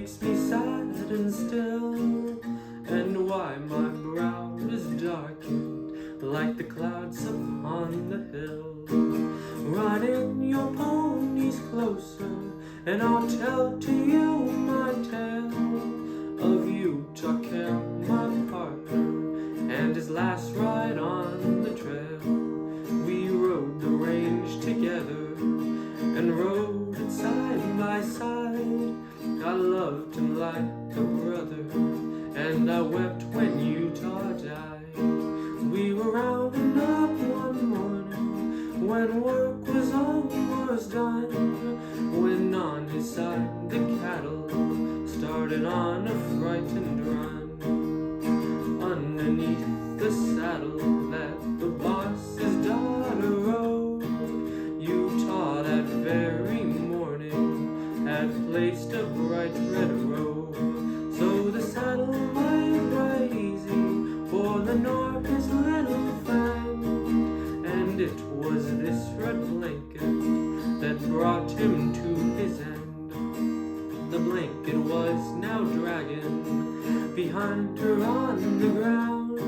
makes me sad and still, and why my brow is darkened like the clouds upon the hill. Run in your ponies closer, and I'll tell to you my tale of Utah Care, my partner, and his last ride on the trail. We rode the range together and rode it side by side. I loved him like a brother, and I wept when Utah died. We were rounding up one morning when work was almost done, when on his side the cattle started on a frightened run. Underneath the saddle that the boss's daughter rode, Utah that very morning had placed a bright red robe. So the saddle might ride easy for Lenore, his little friend, and it was this red blanket that brought him to his end. The blanket was now dragging behind her on the ground.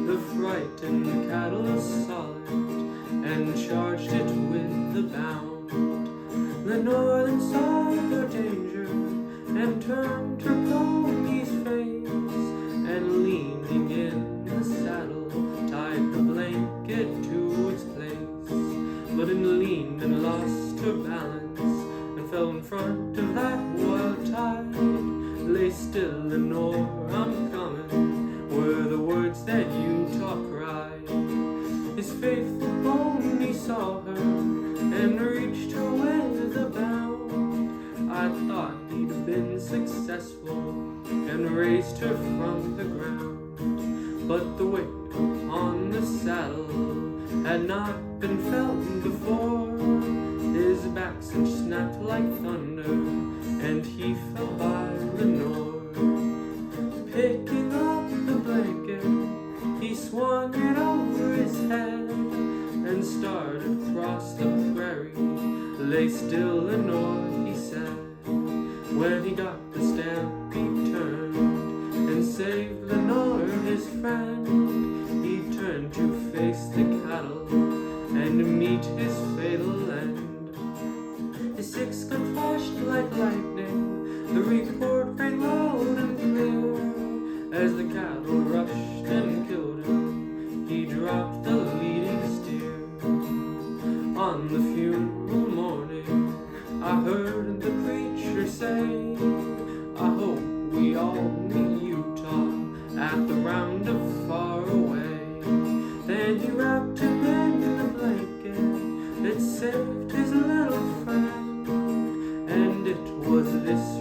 The frightened cattle saw it and charged it with a bound. Lenore then saw her danger and turned her pony's face, and leaning in the saddle tied the blanket to its place. But it leaned and lost her balance and fell in front of that wild tide. Lay still, Lenore, I'm coming, were the words that Utah cried. His faithful pony saw her and reached her with a bound. I thought he'd been successful and raised her from the ground, but the weight upon the saddle had not been felt before. His back cinch snapped like thunder, and he fell by Lenore. Picking up the blanket, he swung it over his head and started across the prairie. Lay still, Lenore, he said. When he got the stamp, he turned and saved Lenore, his friend. He turned to face the cattle and meet his fatal end. His six-gun flashed like lightning, the report rang loud and clear. As the cattle rushed and killed him, he dropped the leading steer. On the funeral morning, I heard the preacher say, I hope we all meet Utah at the roundup far away. Then he wrapped him in a blanket that saved his little friend, and it was this